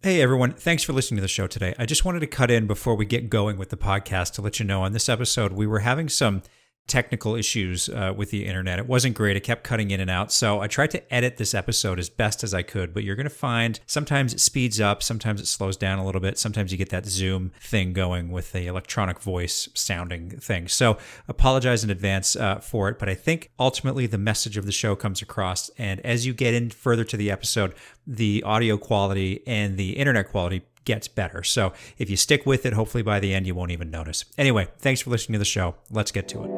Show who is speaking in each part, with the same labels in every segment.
Speaker 1: Hey everyone, thanks for listening to the show today. I just wanted to cut in before we get going with the podcast to let you know on this episode we were having some technical issues with the internet. It wasn't great. It kept cutting in and out. So I tried to edit this episode as best as I could, but you're going to find sometimes it speeds up, sometimes it slows down a little bit. Sometimes you get that Zoom thing going with the electronic voice sounding thing. So apologize in advance for it, but I think ultimately the message of the show comes across. And as you get in further to the episode, the audio quality and the internet quality gets better. So if you stick with it, hopefully by the end, you won't even notice. Anyway, thanks for listening to the show. Let's get to it.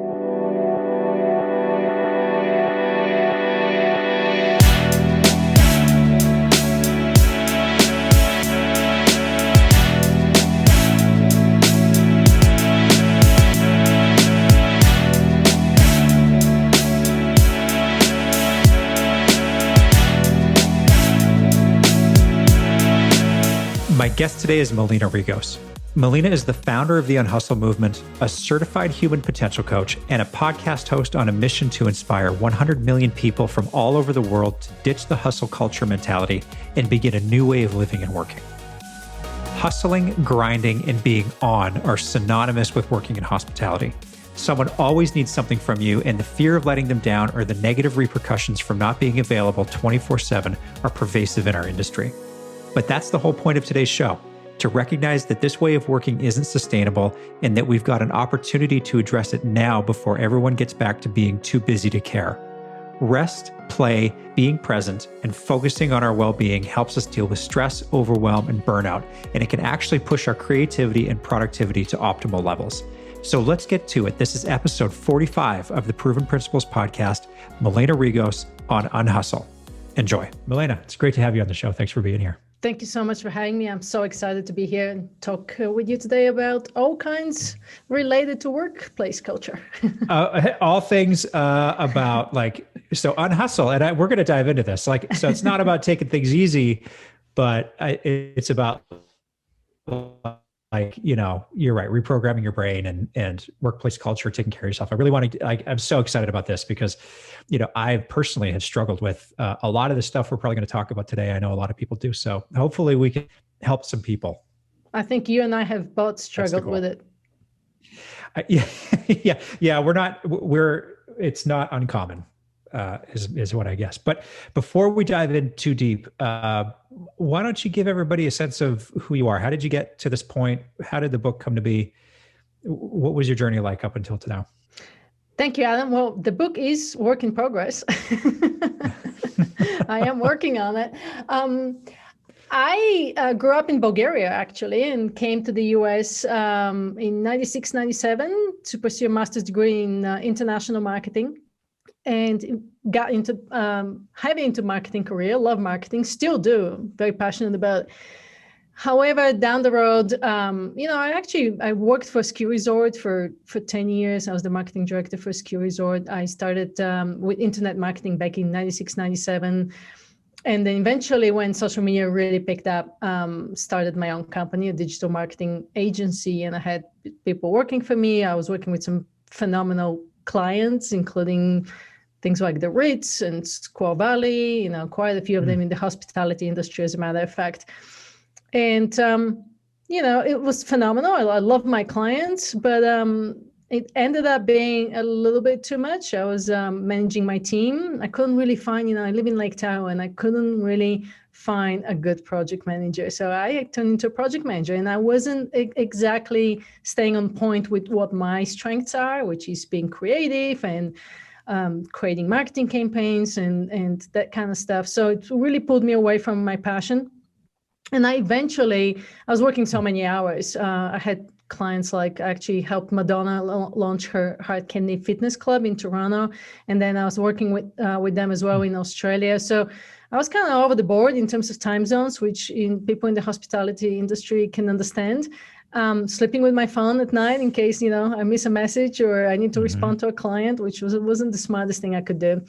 Speaker 1: My guest today is Milena Regos. Milena is the founder of the Unhustle Movement, a certified human potential coach, and a podcast host on a mission to inspire 100 million people from all over the world to ditch the hustle culture mentality and begin a new way of living and working. Hustling, grinding, and being on are synonymous with working in hospitality. Someone always needs something from you, and the fear of letting them down or the negative repercussions from not being available 24/7 are pervasive in our industry. But that's the whole point of today's show, to recognize that this way of working isn't sustainable and that we've got an opportunity to address it now before everyone gets back to being too busy to care. Rest, play, being present, and focusing on our well-being helps us deal with stress, overwhelm, and burnout, and it can actually push our creativity and productivity to optimal levels. So let's get to it. This is episode 45 of the Proven Principles podcast, Milena Regos on Unhustle. Enjoy. Milena, it's great to have you on the show. Thanks for being here.
Speaker 2: Thank you so much for having me. I'm so excited to be here and talk with you today about all kinds related to workplace culture.
Speaker 1: All things about so Unhustle, and we're going to dive into this. So it's not about taking things easy, but it's about you're right, reprogramming your brain and workplace culture, taking care of yourself. I really want to, I'm so excited about this because, I personally have struggled with a lot of the stuff we're probably going to talk about today. I know a lot of people do. So hopefully we can help some people.
Speaker 2: I think you and I have both struggled with it.
Speaker 1: It's not uncommon. Is what I guess. But before we dive in too deep, why don't you give everybody a sense of who you are? How did you get to this point? How did the book come to be? What was your journey like up until now?
Speaker 2: Thank you, Adam. Well, the book is work in progress. I am working on it. I grew up in Bulgaria, actually, and came to the US in 96, 97 to pursue a master's degree in international marketing. And got into heavy into marketing career, love marketing, still do, very passionate about it. However, down the road, I worked for a ski resort for 10 years. I was the marketing director for a ski resort. I started with internet marketing back in 96, 97. And then eventually when social media really picked up, started my own company, a digital marketing agency. And I had people working for me. I was working with some phenomenal clients, including things like the Ritz and Squaw Valley, quite a few of them in the hospitality industry, as a matter of fact. And, it was phenomenal. I love my clients, but it ended up being a little bit too much. I was managing my team. I couldn't really find, I live in Lake Tahoe, and I couldn't really find a good project manager. So I turned into a project manager, and I wasn't exactly staying on point with what my strengths are, which is being creative and creating marketing campaigns and that kind of stuff. So it really pulled me away from my passion. And I was working so many hours. I had clients I actually helped Madonna launch her Heart Candy Fitness Club in Toronto. And then I was working with them as well in Australia. So I was kind of over the board in terms of time zones, which people in the hospitality industry can understand. Sleeping with my phone at night in case, I miss a message or I need to respond to a client, which wasn't the smartest thing I could do.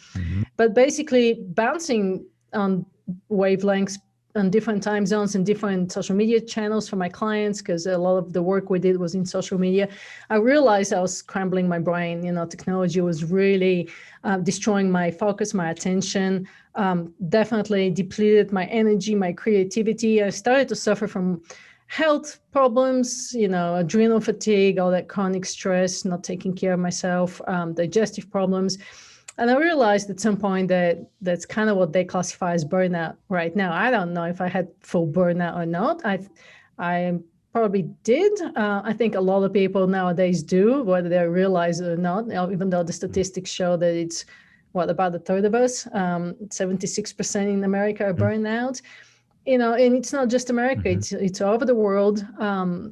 Speaker 2: But basically bouncing on wavelengths on different time zones and different social media channels for my clients, because a lot of the work we did was in social media, I realized I was scrambling my brain. Technology was really destroying my focus, my attention, definitely depleted my energy, my creativity. I started to suffer from health problems, adrenal fatigue, all that chronic stress, not taking care of myself, digestive problems. And I realized at some point that that's kind of what they classify as burnout right now. I don't know if I had full burnout or not. I probably did. I think a lot of people nowadays do, whether they realize it or not, even though the statistics show that it's, about a third of us, 76% in America are burnout. And it's not just America, it's all over the world.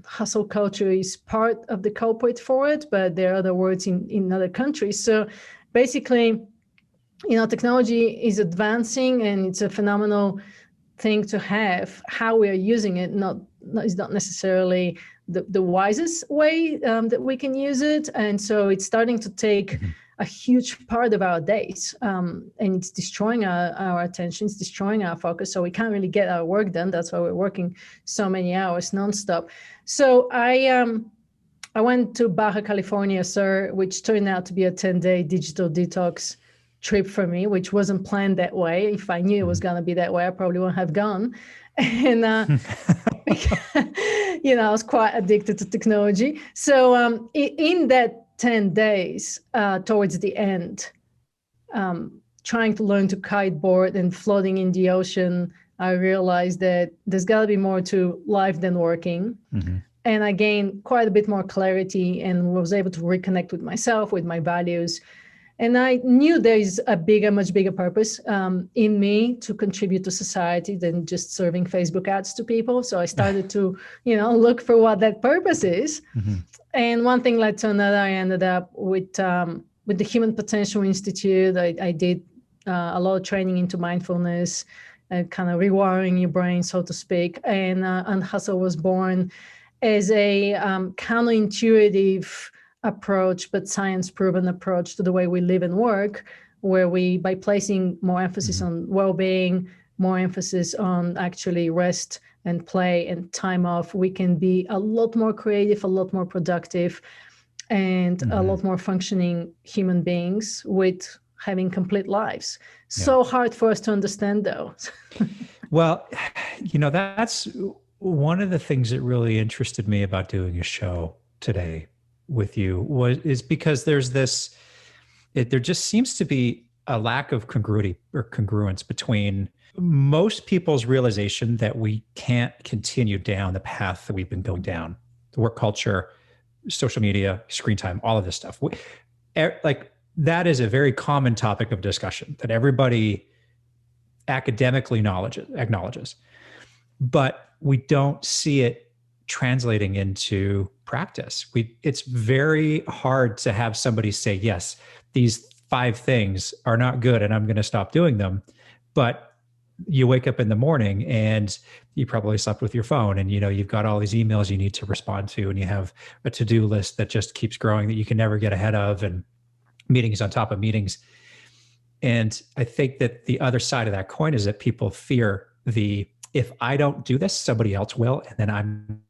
Speaker 2: Hustle culture is part of the culprit for it, but there are other words in other countries. So basically, technology is advancing and it's a phenomenal thing to have. How we are using it is not necessarily the wisest way that we can use it. And so it's starting to take a huge part of our days, and it's destroying our attention, it's destroying our focus, so we can't really get our work done. That's why we're working so many hours nonstop. So I went to Baja California, sir, which turned out to be a 10-day digital detox trip for me, which wasn't planned that way. If I knew it was going to be that way, I probably wouldn't have gone. And I was quite addicted to technology. So in that 10 days, towards the end, trying to learn to kiteboard and floating in the ocean, I realized that there's got to be more to life than working. And I gained quite a bit more clarity and was able to reconnect with myself, with my values. And I knew there's much bigger purpose in me to contribute to society than just serving Facebook ads to people. So I started to, look for what that purpose is. And one thing led to another. I ended up with the Human Potential Institute. I did a lot of training into mindfulness and kind of rewiring your brain, so to speak. And Unhustle was born as a counterintuitive approach, but science-proven approach to the way we live and work, where we, by placing more emphasis on well-being, more emphasis on actually rest and play and time off, we can be a lot more creative, a lot more productive, and a lot more functioning human beings with having complete lives. Yeah. So hard for us to understand, though.
Speaker 1: Well, that's one of the things that really interested me about doing a show today with you is because there's there just seems to be a lack of congruence between most people's realization that we can't continue down the path that we've been going down, the work culture, social media, screen time, all of this stuff. That is a very common topic of discussion that everybody academically acknowledges, but we don't see it translating into practice. It's very hard to have somebody say, yes, these 5 things are not good and I'm going to stop doing them. But you wake up in the morning and you probably slept with your phone and, you've got all these emails you need to respond to, and you have a to-do list that just keeps growing that you can never get ahead of, and meetings on top of meetings. And I think that the other side of that coin is that people fear if I don't do this, somebody else will, and then I'm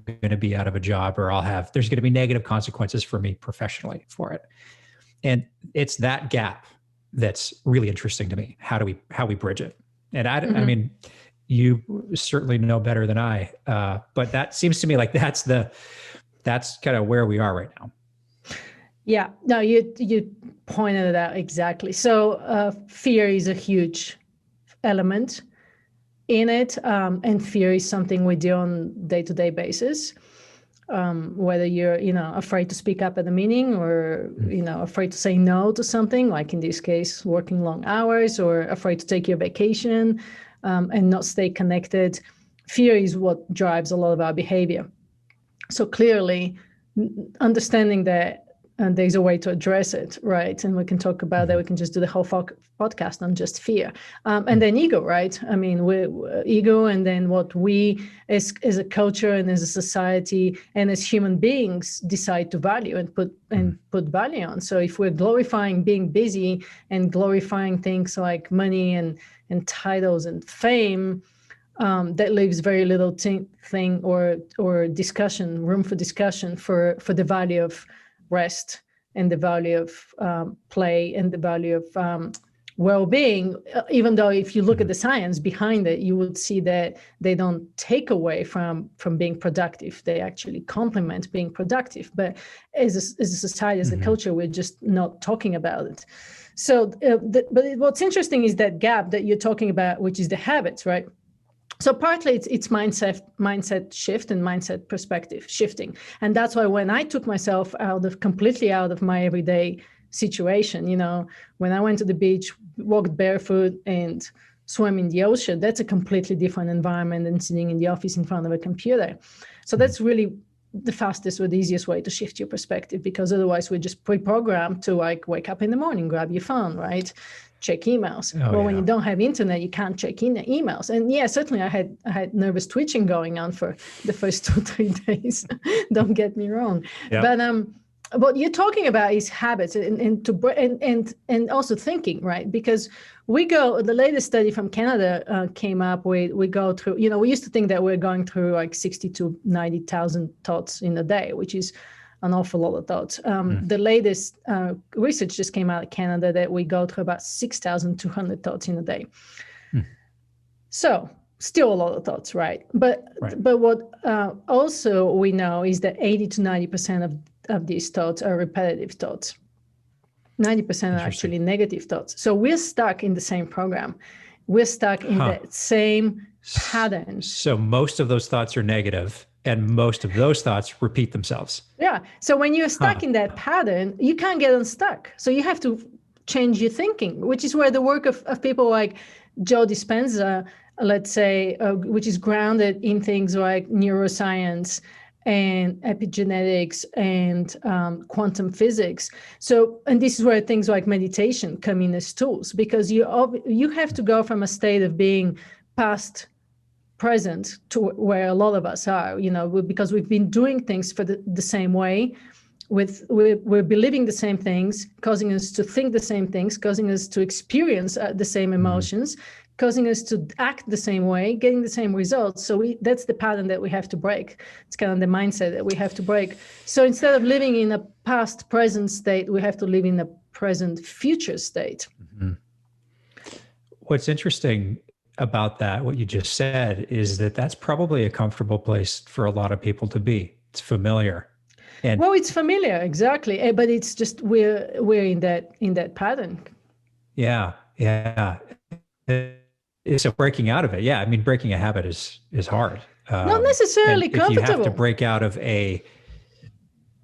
Speaker 1: going to be out of a job, or there's going to be negative consequences for me professionally for it. And it's that gap that's really interesting to me. How we bridge it. And I mean, you certainly know better than I, but that seems to me like that's kind of where we are right now.
Speaker 2: Yeah, no, you pointed it out exactly. So fear is a huge element in it, and fear is something we deal on day-to-day basis. Whether you're, afraid to speak up at a meeting, or, afraid to say no to something, like in this case, working long hours, or afraid to take your vacation and not stay connected. Fear is what drives a lot of our behavior. So clearly, understanding that there's a way to address it, right? And we can talk about that. We can just do the whole podcast on just fear. And then ego, right? I mean, ego, and then what we as a culture and as a society and as human beings decide to value and put value on. So if we're glorifying being busy and glorifying things like money and titles and fame, that leaves very little thing or discussion, room for discussion for the value of rest and the value of play and the value of well-being, even though if you look at the science behind it, you would see that they don't take away from being productive. They actually complement being productive. But as a society, as a culture, we're just not talking about it. So, but what's interesting is that gap that you're talking about, which is the habits, right? So partly it's mindset shift and mindset perspective shifting. And that's why when I took myself completely out of my everyday situation, when I went to the beach, walked barefoot and swam in the ocean, that's a completely different environment than sitting in the office in front of a computer. So that's really the fastest or the easiest way to shift your perspective, because otherwise we're just pre-programmed to wake up in the morning, grab your phone, right? Check emails. When you don't have internet, you can't check emails. And yeah, certainly I had nervous twitching going on for the first 2-3 days. Don't get me wrong. Yep. But what you're talking about is habits and also thinking, right? Because the latest study from Canada came up with, we go through, we used to think that we're going through like 60 to 90,000 thoughts in a day, which is an awful lot of thoughts. The latest research just came out of Canada that we go through about 6,200 thoughts in a day. So still a lot of thoughts, right? But what also we know is that 80 to 90% of these thoughts are repetitive thoughts. 90% are actually negative thoughts. So we're stuck in the same program. We're stuck in that same pattern.
Speaker 1: So most of those thoughts are negative, and most of those thoughts repeat themselves.
Speaker 2: Yeah. So when you're stuck in that pattern, you can't get unstuck. So you have to change your thinking, which is where the work of people like Joe Dispenza, let's say, which is grounded in things like neuroscience and epigenetics and quantum physics. So, and this is where things like meditation come in as tools, because you have to go from a state of being past present to where a lot of us are, because we've been doing things for the same way. We're believing the same things, causing us to think the same things, causing us to experience the same emotions, causing us to act the same way, getting the same results. So that's the pattern that we have to break. It's kind of the mindset that we have to break. So instead of living in a past present state, we have to live in a present future state.
Speaker 1: What's interesting about that, what you just said, is that that's probably a comfortable place for a lot of people to be. It's familiar.
Speaker 2: Well, it's familiar, exactly. But it's just we're in that pattern.
Speaker 1: Yeah. So breaking out of it. Yeah. I mean, breaking a habit is hard.
Speaker 2: Not necessarily comfortable.
Speaker 1: If you have to break out of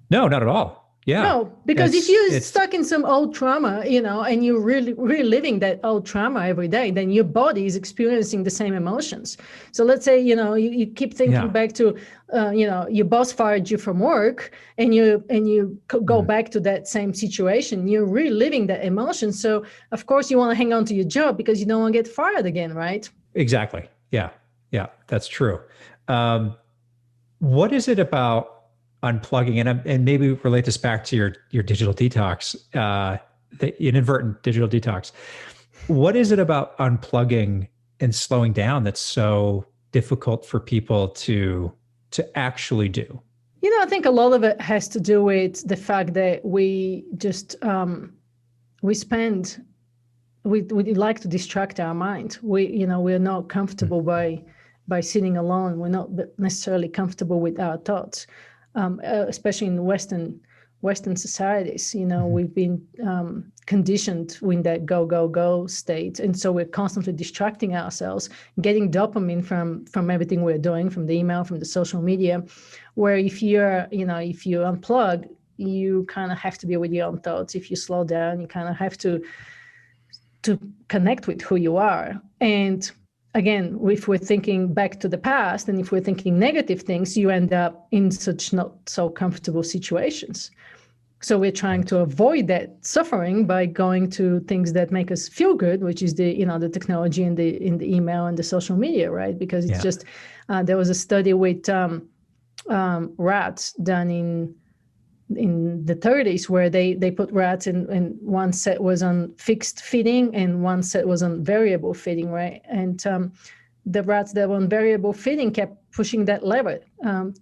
Speaker 1: no, not at all. Yeah.
Speaker 2: No, because if you're stuck in some old trauma, and you're really reliving that old trauma every day, then your body is experiencing the same emotions. So let's say, you keep thinking back to, your boss fired you from work, and you go back to that same situation. You're reliving that emotion. So of course you want to hang on to your job because you don't want to get fired again, right?
Speaker 1: Exactly. Yeah. Yeah, that's true. What is it about unplugging, and maybe relate this back to your digital detox, the inadvertent digital detox. What is it about unplugging and slowing down that's so difficult for people to actually do?
Speaker 2: I think a lot of it has to do with the fact that we just we like to distract our mind. We're not comfortable by sitting alone. We're not necessarily comfortable with our thoughts. Especially in Western societies, we've been conditioned in that go state, and so we're constantly distracting ourselves, getting dopamine from everything we're doing, from the email, from the social media. Where if you unplug, you kind of have to be with your own thoughts. If you slow down, you kind of have to connect with who you are. And again, if we're thinking back to the past and if we're thinking negative things, you end up in such not so comfortable situations. So we're trying to avoid that suffering by going to things that make us feel good, which is the technology and in the email and the social media, right? Because it's just there was a study with rats done in the 30s where they put rats in one set was on fixed feeding and one set was on variable feeding, right? And the rats that were on variable feeding kept pushing that lever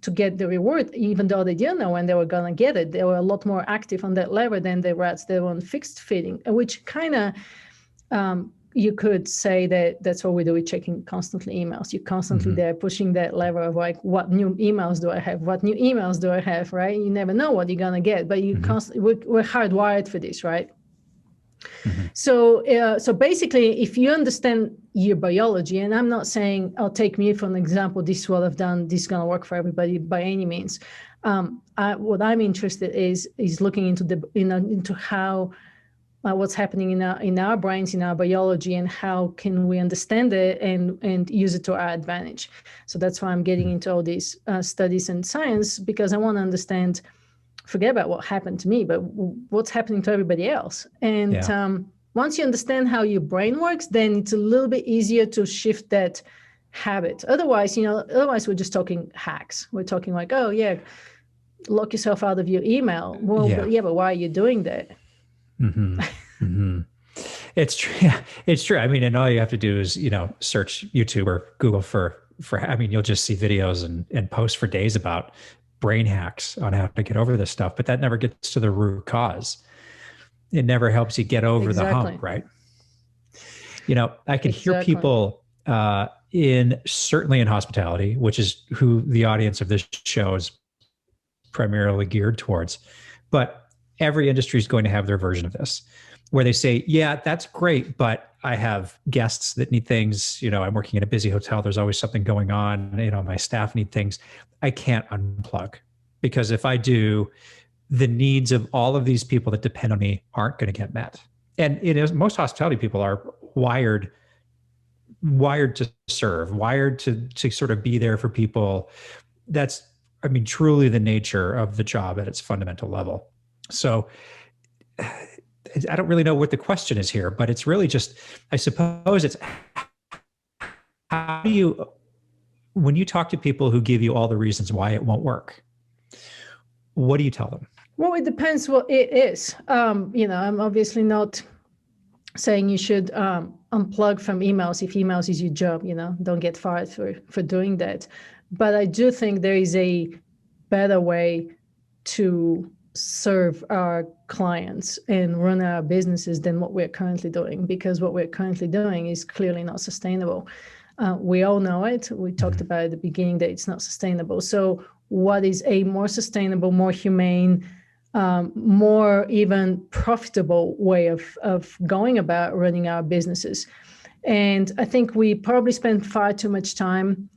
Speaker 2: to get the reward, even though they didn't know when they were going to get it. They were a lot more active on that lever than the rats that were on fixed feeding, which kind of, you could say that that's what we do with checking constantly emails. You're constantly there pushing that lever of like, what new emails do I have? What new emails do I have, right? You never know what you're going to get, but you constantly, we're hardwired for this, right? So basically, if you understand your biology, and I'm not saying, I'll take me for an example, this is what I've done, this is going to work for everybody by any means. What I'm interested is looking into how what's happening in our brains, in our biology, and how can we understand it and use it to our advantage. So that's why I'm getting into all these studies and science, because I want to understand, forget about what happened to me, but what's happening to everybody else. And once you understand how your brain works, then it's a little bit easier to shift that habit. Otherwise, we're just talking hacks. We're talking like, oh yeah, lock yourself out of your email. Well, but why are you doing that?
Speaker 1: It's true. Yeah, it's true. I mean, and all you have to do is, search YouTube or Google for, I mean, you'll just see videos and posts for days about brain hacks on how to get over this stuff, but that never gets to the root cause. It never helps you get over the hump, right? I can hear people certainly in hospitality, which is who the audience of this show is primarily geared towards, but every industry is going to have their version of this, where they say, yeah, that's great, but I have guests that need things. I'm working in a busy hotel. There's always something going on. My staff need things. I can't unplug, because if I do, the needs of all of these people that depend on me aren't going to get met. And most hospitality people are wired to serve, wired to sort of be there for people. That's, truly the nature of the job at its fundamental level. So I don't really know what the question is here, but it's really just, I suppose it's, how do you, when you talk to people who give you all the reasons why it won't work, what do you tell them?
Speaker 2: Well, it depends what it is. I'm obviously not saying you should unplug from emails if emails is your job. Don't get fired for doing that. But I do think there is a better way to serve our clients and run our businesses than what we're currently doing, because what we're currently doing is clearly not sustainable. We all know it. We talked about at the beginning that it's not sustainable. So what is a more sustainable, more humane, more even profitable way of going about running our businesses? And I think we probably spend far too much time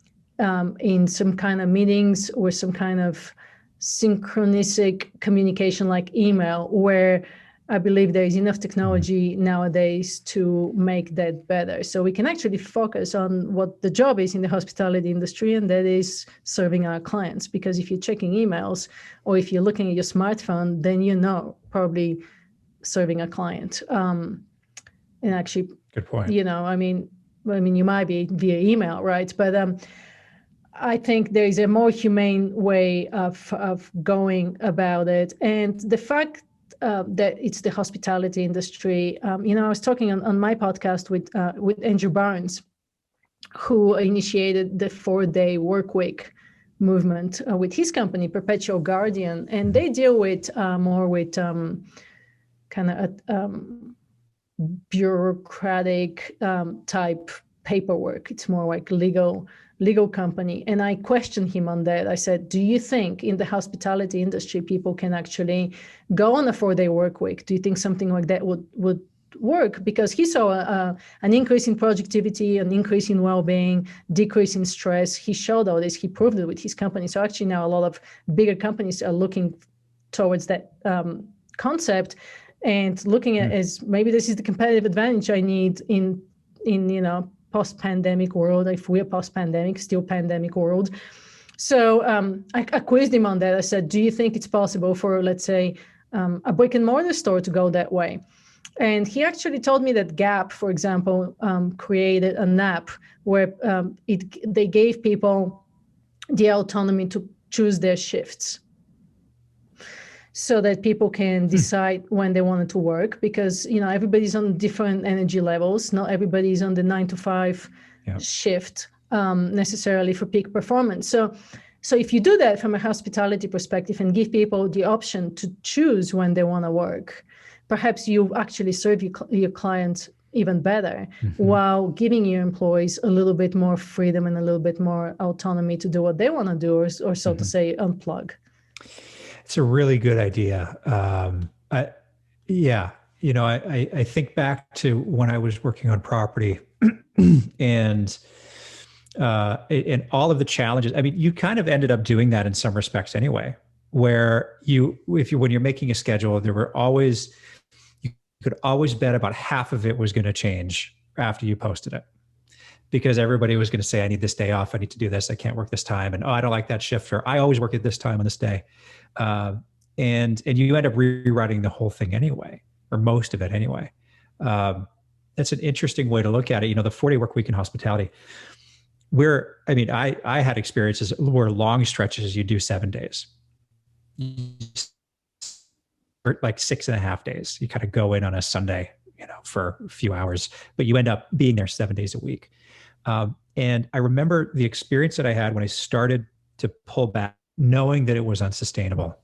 Speaker 2: in some kind of meetings or some kind of synchronistic communication like email, where I believe there is enough technology nowadays to make that better. So we can actually focus on what the job is in the hospitality industry, and that is serving our clients. Because if you're checking emails or if you're looking at your smartphone, then probably serving a client. And actually,
Speaker 1: good point.
Speaker 2: You might be via email, right? But I think there is a more humane way of going about it. And the fact that it's the hospitality industry, I was talking on my podcast with Andrew Barnes, who initiated the 4-day work week movement with his company, Perpetual Guardian. And they deal with more with kind of bureaucratic type paperwork. It's more like legal company. And I questioned him on that. I said, do you think in the hospitality industry, people can actually go on a 4-day work week? Do you think something like that would work? Because he saw an increase in productivity, an increase in well-being, decrease in stress. He showed all this. He proved it with his company. So actually now a lot of bigger companies are looking towards that concept and looking at as maybe this is the competitive advantage I need in post-pandemic world, if we're post-pandemic, still pandemic world. So I quizzed him on that. I said, do you think it's possible for, let's say, a brick and mortar store to go that way? And he actually told me that Gap, for example, created an app where they gave people the autonomy to choose their shifts, so that people can decide when they wanted to work, because everybody's on different energy levels. Not everybody's on the 9 to 5 shift. necessarily for peak performance. So if you do that from a hospitality perspective and give people the option to choose when they want to work, perhaps you actually serve your clients even better, while giving your employees a little bit more freedom and a little bit more autonomy to do what they want to do, or so to say, unplug.
Speaker 1: It's a really good idea. I think back to when I was working on property and all of the challenges. I mean, you kind of ended up doing that in some respects anyway, where when you're making a schedule, you could always bet about half of it was going to change after you posted it, because everybody was going to say, I need this day off. I need to do this. I can't work this time. And, I don't like that shift, or I always work at this time on this day. And you end up rewriting the whole thing anyway, or most of it anyway. That's an interesting way to look at it. The 4-day work week in hospitality, I had experiences where long stretches you do 7 days, or like 6.5 days. You kind of go in on a Sunday, for a few hours, but you end up being there 7 days a week. And I remember the experience that I had when I started to pull back, knowing that it was unsustainable,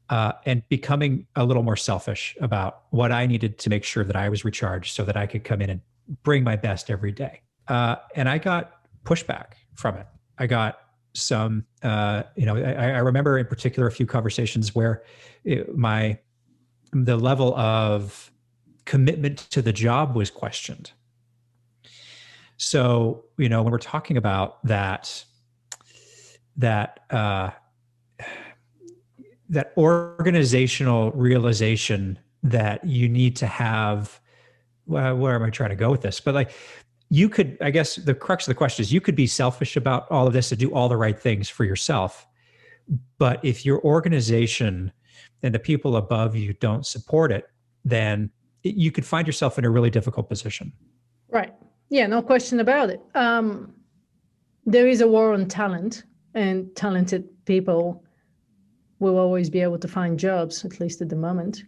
Speaker 1: and becoming a little more selfish about what I needed to make sure that I was recharged so that I could come in and bring my best every day. And I got pushback from it. I got some, I remember in particular a few conversations where the level of commitment to the job was questioned. So, when we're talking about that organizational realization that you need to have, where am I trying to go with this? But I guess the crux of the question is, you could be selfish about all of this and do all the right things for yourself. But if your organization and the people above you don't support it, then you could find yourself in a really difficult position.
Speaker 2: Right. Yeah, no question about it. There is a war on talent, and talented people will always be able to find jobs, at least at the moment.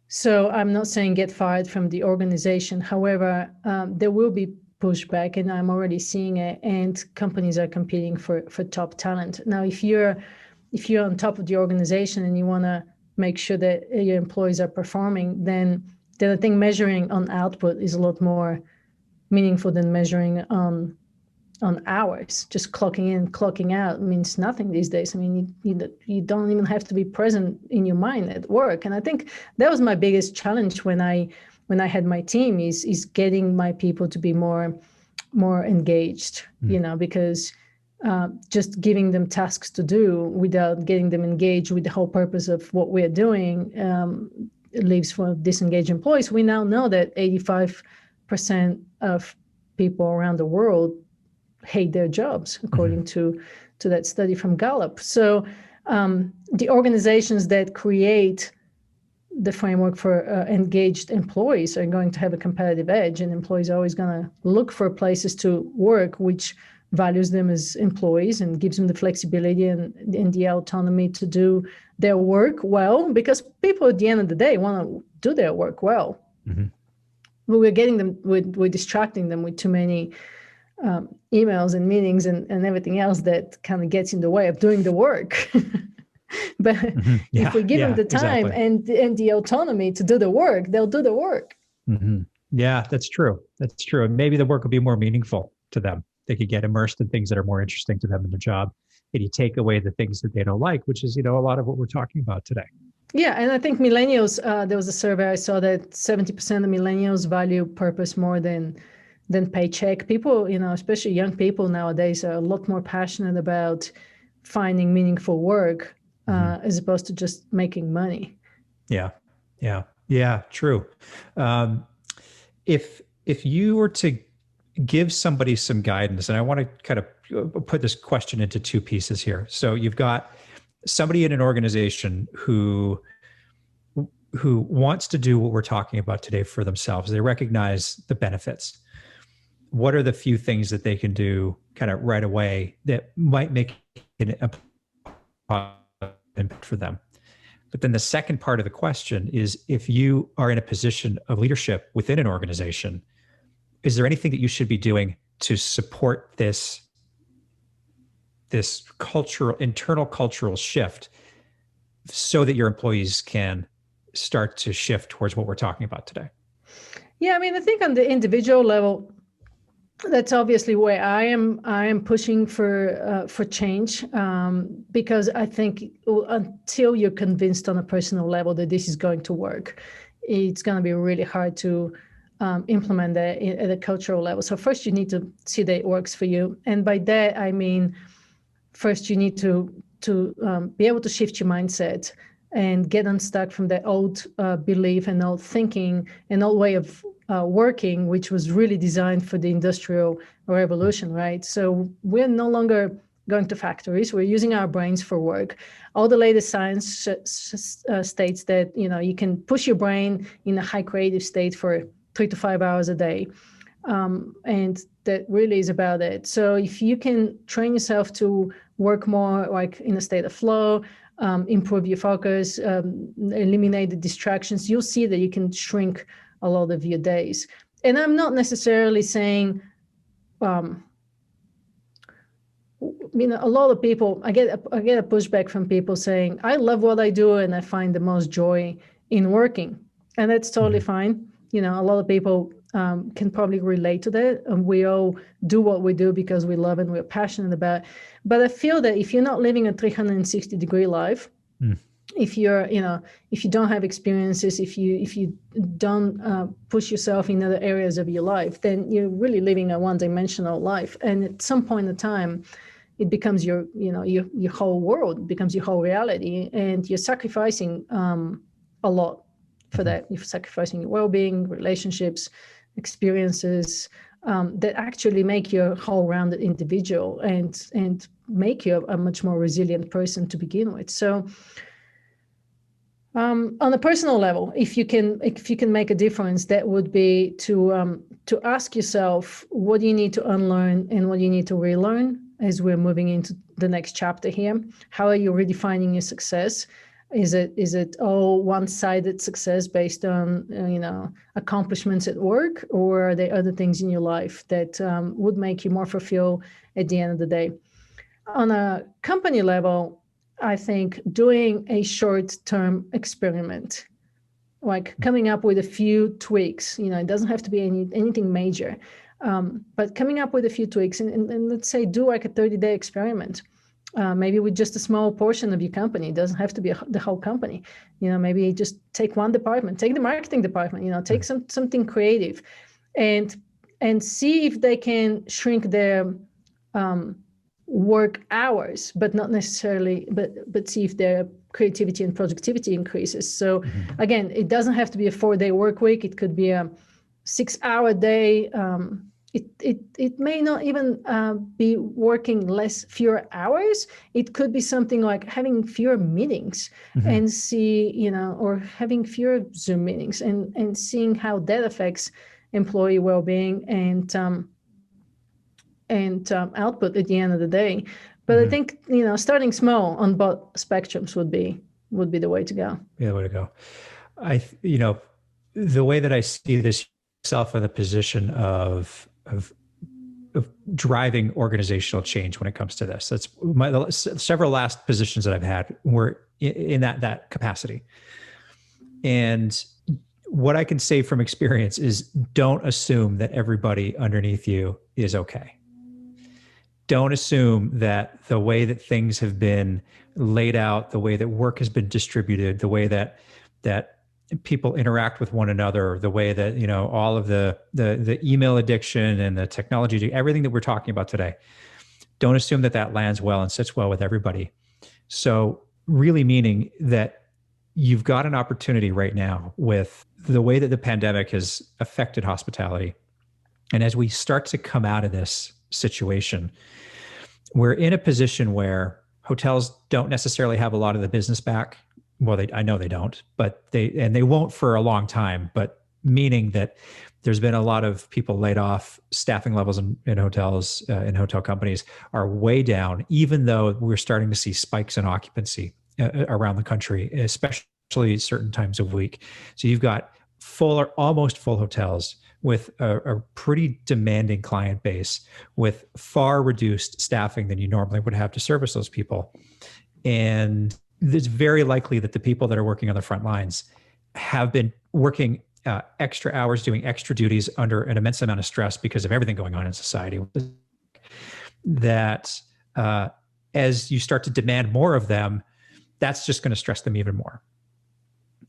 Speaker 2: So I'm not saying get fired from the organization. However, there will be pushback, and I'm already seeing it, and companies are competing for top talent. Now, if you're on top of the organization and you want to make sure that your employees are performing, then I think measuring on output is a lot more meaningful than measuring on hours. Just clocking in, clocking out means nothing these days. I mean, you don't even have to be present in your mind at work. And I think that was my biggest challenge when I had my team is getting my people to be more engaged, because just giving them tasks to do without getting them engaged with the whole purpose of what we're doing leaves for disengaged employees. We now know that 85% of people around the world hate their jobs, according to that study from Gallup. So the organizations that create the framework for engaged employees are going to have a competitive edge, and employees are always going to look for places to work which values them as employees and gives them the flexibility and the autonomy to do their work well, because people at the end of the day want to do their work well. But we're distracting them with too many emails and meetings and everything else that kind of gets in the way of doing the work. But if we give them the time and the autonomy to do the work, they'll do the work.
Speaker 1: Yeah, that's true. That's true. And maybe the work will be more meaningful to them. They could get immersed in things that are more interesting to them in their job. And you take away the things that they don't like, which is, a lot of what we're talking about today.
Speaker 2: Yeah, and I think millennials, there was a survey I saw that 70% of millennials value purpose more than paycheck. People, especially young people nowadays, are a lot more passionate about finding meaningful work as opposed to just making money. Yeah, true. If you were to give somebody some guidance, and I want to kind of put this question into two pieces here. So you've got somebody in an organization who wants to do what we're talking about today for themselves. They recognize the benefits. What are the few things that they can do kind of right away that might make an impact for them? But then the second part of the question is, if you are in a position of leadership within an organization, is there anything that you should be doing
Speaker 1: to support this internal cultural shift so that your employees can start to shift towards what we're talking about today?
Speaker 2: Yeah, I mean, I think on the individual level, that's obviously where I am pushing for change, because I think until you're convinced on a personal level that this is going to work, it's going to be really hard to implement that at a cultural level. So first, you need to see that it works for you, and by that I mean, first you need to be able to shift your mindset and get unstuck from that old belief and old thinking and old way of working, which was really designed for the industrial revolution, right? So we're no longer going to factories. We're using our brains for work. All the latest science states that, you can push your brain in a high creative state for 3 to 5 hours a day. And that really is about it. So if you can train yourself to work more like in a state of flow, improve your focus, eliminate the distractions, you'll see that you can shrink a lot of your days. And I'm not necessarily saying, a lot of people, I get a pushback from people saying, I love what I do and I find the most joy in working. And that's totally fine. A lot of people can probably relate to that. And we all do what we do because we love and we're passionate about it. But I feel that if you're not living a 360-degree life, if you're, if you don't have experiences, if you don't push yourself in other areas of your life, then you're really living a one-dimensional life. And at some point in time, it becomes your whole world, becomes your whole reality, and you're sacrificing a lot for that. You're sacrificing your well-being, relationships, experiences that actually make you a whole-rounded individual and make you a much more resilient person to begin with. So on a personal level, if you can make a difference, that would be to ask yourself, what do you need to unlearn and what do you need to relearn as we're moving into the next chapter here? How are you redefining your success? Is it all one-sided success based on accomplishments at work, or are there other things in your life that would make you more fulfilled at the end of the day? On a company level, I think doing a short-term experiment, like coming up with a few tweaks, it doesn't have to be anything major, but coming up with a few tweaks and let's say do like a 30-day experiment. Maybe with just a small portion of your company. It doesn't have to be the whole company. Maybe just take one department, take the marketing department, take something creative and see if they can shrink their work hours, but not necessarily, but see if their creativity and productivity increases. So again, it doesn't have to be a 4-day work week. It could be a 6-hour day. It may not even be working fewer hours. It could be something like having fewer meetings and see, or having fewer Zoom meetings and seeing how that affects employee well-being and output at the end of the day. But I think, starting small on both spectrums would be the way to go.
Speaker 1: Yeah, the way to go. The way that I see this, self in the position of driving organizational change when it comes to this. That's several last positions that I've had were in that capacity. And what I can say from experience is don't assume that everybody underneath you is okay. Don't assume that the way that things have been laid out, the way that work has been distributed, the way that people interact with one another, the way that, all of the email addiction and the technology, everything that we're talking about today, don't assume that lands well and sits well with everybody. So really meaning that you've got an opportunity right now with the way that the pandemic has affected hospitality. And as we start to come out of this situation, we're in a position where hotels don't necessarily have a lot of the business back. Well, I know they don't, but they won't for a long time, but meaning that there's been a lot of people laid off. Staffing levels in hotels, in hotel companies are way down, even though we're starting to see spikes in occupancy around the country, especially certain times of week. So you've got full or almost full hotels with a pretty demanding client base with far reduced staffing than you normally would have to service those people. And it's very likely that the people that are working on the front lines have been working extra hours, doing extra duties under an immense amount of stress because of everything going on in society. That as you start to demand more of them, that's just going to stress them even more.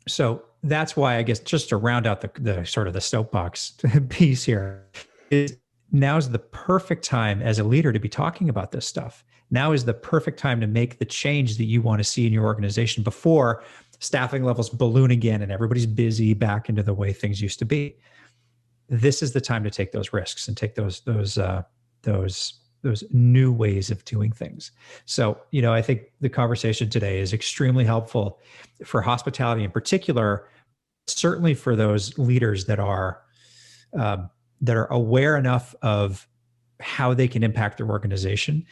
Speaker 1: So that's why, I guess, just to round out the sort of the soapbox piece here, is now's the perfect time as a leader to be talking about this stuff. Now is the perfect time to make the change that you want to see in your organization before staffing levels balloon again and everybody's busy back into the way things used to be. This is the time to take those risks and take those new ways of doing things. So, I think the conversation today is extremely helpful for hospitality in particular, certainly for those leaders that are aware enough of how they can impact their organization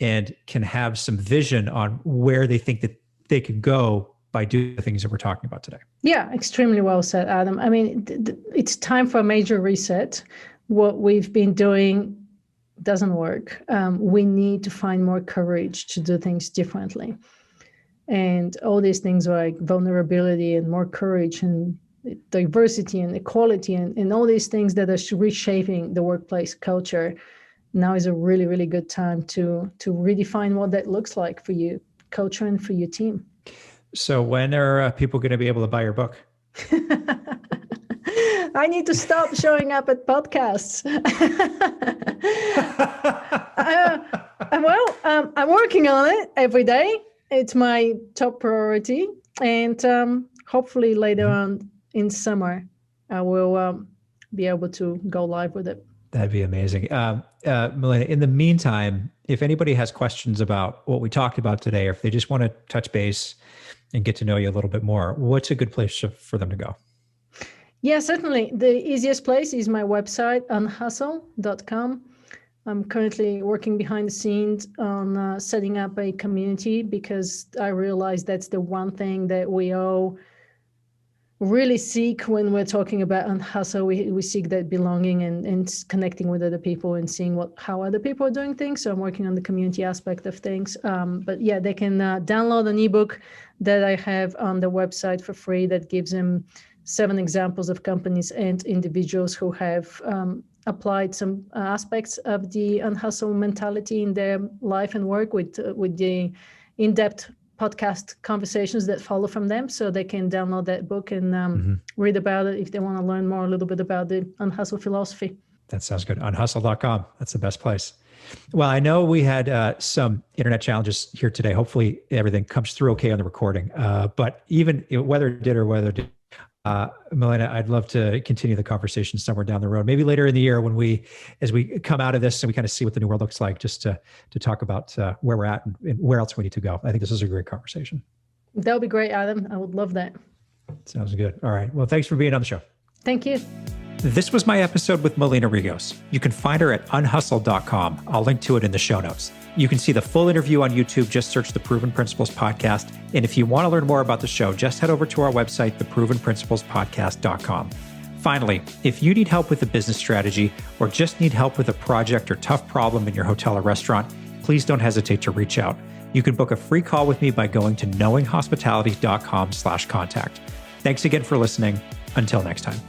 Speaker 1: and can have some vision on where they think that they could go by doing the things that we're talking about today.
Speaker 2: Yeah, extremely well said, Adam. I mean, it's time for a major reset. What we've been doing doesn't work. We need to find more courage to do things differently. And all these things like vulnerability and more courage and diversity and equality and all these things that are reshaping the workplace culture. Now is a really, really good time to redefine what that looks like for you, culture, and for your team.
Speaker 1: So when are people going to be able to buy your book?
Speaker 2: I need to stop showing up at podcasts. I'm working on it every day. It's my top priority. And hopefully later on in summer, I will be able to go live with it.
Speaker 1: That'd be amazing. Milena, in the meantime, if anybody has questions about what we talked about today, or if they just want to touch base and get to know you a little bit more, what's a good place for them to go?
Speaker 2: Yeah, certainly. The easiest place is my website, unhustle.com. I'm currently working behind the scenes on setting up a community because I realize that's the one thing that we all really seek when we're talking about Unhustle. We seek that belonging and connecting with other people and seeing how other people are doing things. So I'm working on the community aspect of things. But yeah, they can download an ebook that I have on the website for free that gives them 7 examples of companies and individuals who have applied some aspects of the Unhustle mentality in their life and work with the in-depth podcast conversations that follow from them. So they can download that book and read about it if they want to learn more a little bit about the Unhustle philosophy. That sounds good. Unhustle.com. That's the best place. Well, I know we had some internet challenges here today. Hopefully everything comes through okay on the recording. But even whether it did or whether it did, Milena, I'd love to continue the conversation somewhere down the road, maybe later in the year as we come out of this and we kind of see what the new world looks like, just to talk about where we're at and where else we need to go. I think this is a great conversation. That would be great, Adam. I would love that. Sounds good. All right. Well, thanks for being on the show. Thank you. This was my episode with Milena Regos. You can find her at unhustle.com. I'll link to it in the show notes. You can see the full interview on YouTube. Just search the Proven Principles Podcast. And if you want to learn more about the show, just head over to our website, theprovenprinciplespodcast.com. Finally, if you need help with a business strategy or just need help with a project or tough problem in your hotel or restaurant, please don't hesitate to reach out. You can book a free call with me by going to knowinghospitality.com/contact. Thanks again for listening. Until next time.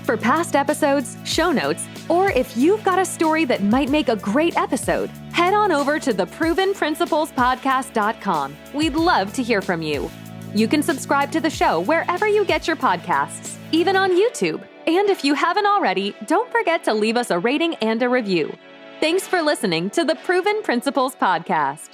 Speaker 2: For past episodes, show notes, or if you've got a story that might make a great episode, head on over to theprovenprinciplespodcast.com. We'd love to hear from you. You can subscribe to the show wherever you get your podcasts, even on YouTube. And if you haven't already, don't forget to leave us a rating and a review. Thanks for listening to the Proven Principles Podcast.